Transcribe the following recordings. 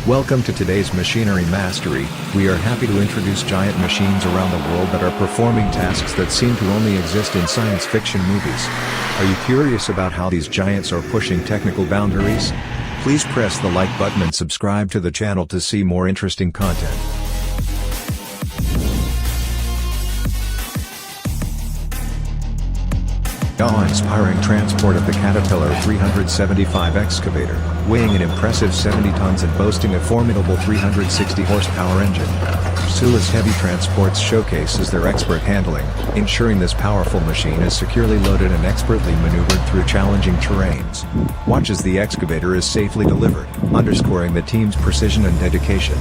Welcome to today's Machinery Mastery. We are happy to introduce giant machines around the world that are performing tasks that seem to only exist in science fiction movies. Are you curious about how these giants are pushing technical boundaries? Please press the like button and subscribe to the channel to see more interesting content. Awe-inspiring transport of the Caterpillar 375 excavator, weighing an impressive 70 tons and boasting a formidable 360 horsepower engine. Sulis Heavy Transports showcases their expert handling, ensuring this powerful machine is securely loaded and expertly maneuvered through challenging terrains. Watch as the excavator is safely delivered, underscoring the team's precision and dedication.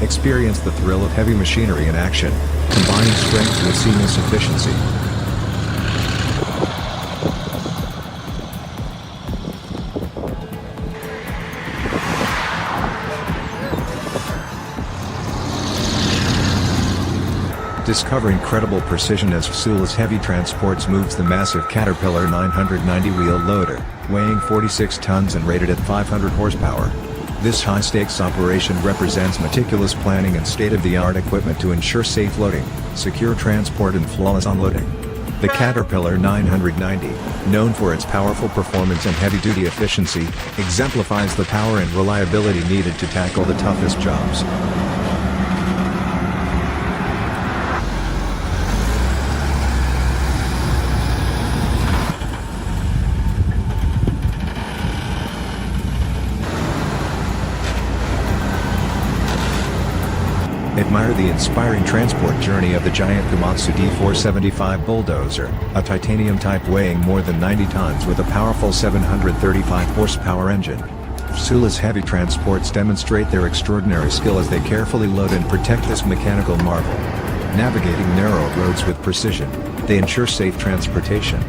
Experience the thrill of heavy machinery in action, combining strength with seamless efficiency. Discover incredible precision as Sulis Heavy Transports moves the massive Caterpillar 990 wheel loader, weighing 46 tons and rated at 500 horsepower. This high-stakes operation represents meticulous planning and state-of-the-art equipment to ensure safe loading, secure transport and flawless unloading. The Caterpillar 990, known for its powerful performance and heavy-duty efficiency, exemplifies the power and reliability needed to tackle the toughest jobs. Admire the inspiring transport journey of the giant Komatsu D475 bulldozer, a titanium type weighing more than 90 tons with a powerful 735 horsepower engine. Sulis Heavy Transports demonstrate their extraordinary skill as they carefully load and protect this mechanical marvel. Navigating narrow roads with precision, they ensure safe transportation.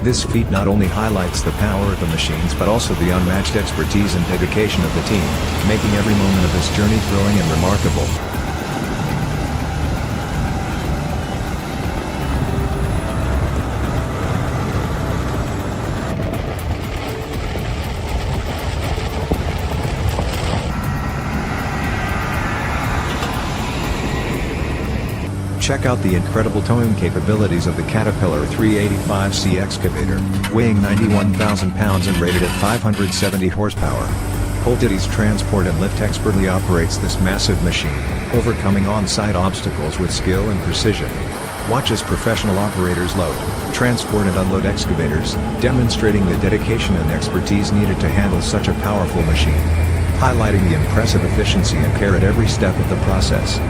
This feat not only highlights the power of the machines but also the unmatched expertise and dedication of the team, making every moment of this journey thrilling and remarkable. Check out the incredible towing capabilities of the Caterpillar 385C excavator, weighing 91,000 pounds and rated at 570 horsepower. Holtiti's transport and lift expertly operates this massive machine, overcoming on-site obstacles with skill and precision. Watch as professional operators load, transport and unload excavators, demonstrating the dedication and expertise needed to handle such a powerful machine. Highlighting the impressive efficiency and care at every step of the process.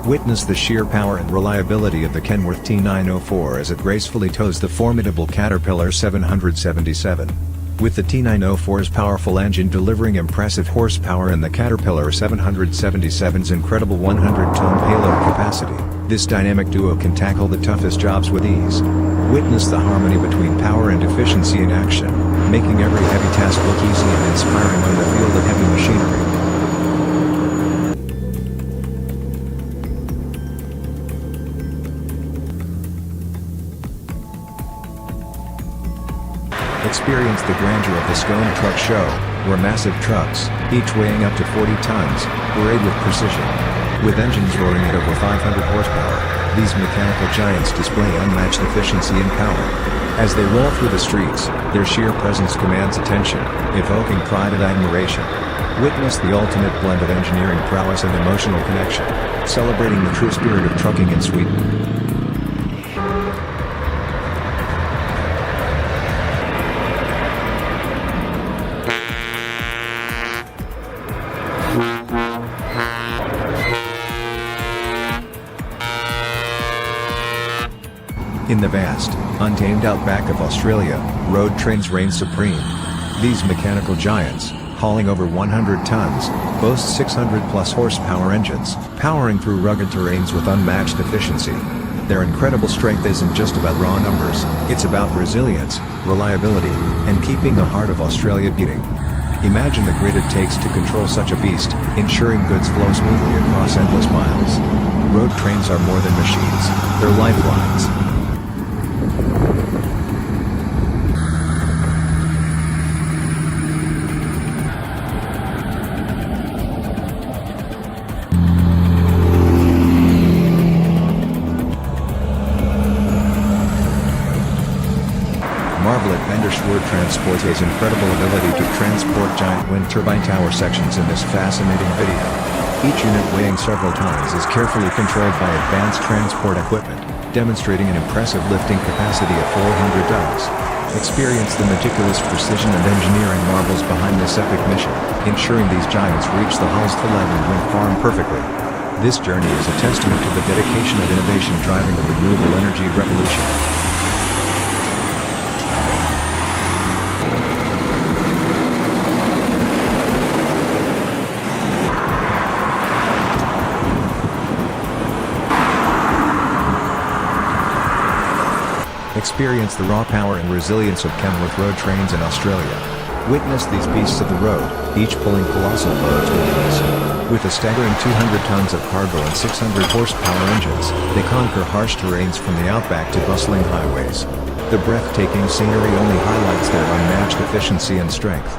Witness the sheer power and reliability of the Kenworth T904 as it gracefully tows the formidable Caterpillar 777. With the T904's powerful engine delivering impressive horsepower and the Caterpillar 777's incredible 100-ton payload capacity, this dynamic duo can tackle the toughest jobs with ease. Witness the harmony between power and efficiency in action, making every heavy task look easy and inspiring in the field of heavy machinery. Experience the grandeur of the Stone Truck Show, where massive trucks, each weighing up to 40 tons, parade with precision. With engines roaring at over 500 horsepower, these mechanical giants display unmatched efficiency and power. As they roll through the streets, their sheer presence commands attention, evoking pride and admiration. Witness the ultimate blend of engineering prowess and emotional connection, celebrating the true spirit of trucking in Sweden. In the vast, untamed outback of Australia, road trains reign supreme. These mechanical giants, hauling over 100 tons, boast 600-plus horsepower engines, powering through rugged terrains with unmatched efficiency. Their incredible strength isn't just about raw numbers, it's about resilience, reliability, and keeping the heart of Australia beating. Imagine the grit it takes to control such a beast, ensuring goods flow smoothly across endless miles. Road trains are more than machines, they're lifelines. Marvel at Schwert Transporte's incredible ability to transport giant wind turbine tower sections in this fascinating video. Each unit weighing several tons is carefully controlled by advanced transport equipment, demonstrating an impressive lifting capacity of 400 tons. Experience the meticulous precision and engineering marvels behind this epic mission, ensuring these giants reach the hull's full end and wind farm perfectly. This journey is a testament to the dedication and innovation driving the renewable energy revolution. Experience the raw power and resilience of Kenworth road trains in Australia. Witness these beasts of the road, each pulling colossal loads with ease. With a staggering 200 tons of cargo and 600 horsepower engines, they conquer harsh terrains from the outback to bustling highways. The breathtaking scenery only highlights their unmatched efficiency and strength.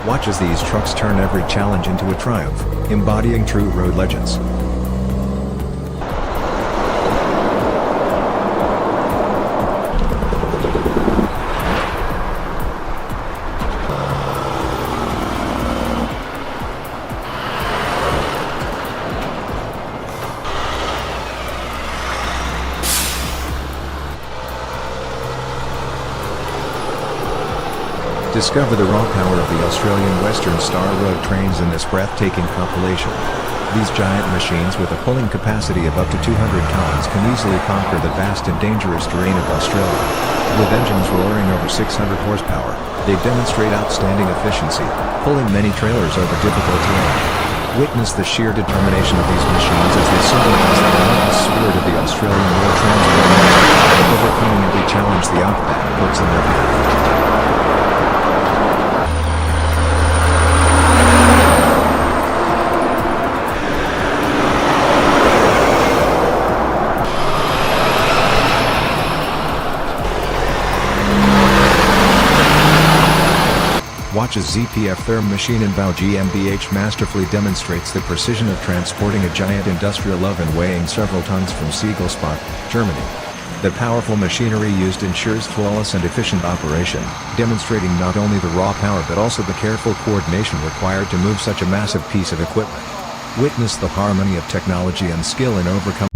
Watch as these trucks turn every challenge into a triumph, embodying true road legends. Discover the raw power of the Australian Western Star road trains in this breathtaking compilation. These giant machines with a pulling capacity of up to 200 tons can easily conquer the vast and dangerous terrain of Australia. With engines roaring over 600 horsepower, they demonstrate outstanding efficiency, pulling many trailers over difficult terrain. Witness the sheer determination of these machines as they symbolize the relentless spirit of the Australian road transport industry, overcoming every challenge the outback puts in their path. Watch as ZPF Therm machine in Bau GmbH masterfully demonstrates the precision of transporting a giant industrial oven weighing several tons from Siegelspach, Germany. The powerful machinery used ensures flawless and efficient operation, demonstrating not only the raw power but also the careful coordination required to move such a massive piece of equipment. Witness the harmony of technology and skill in overcoming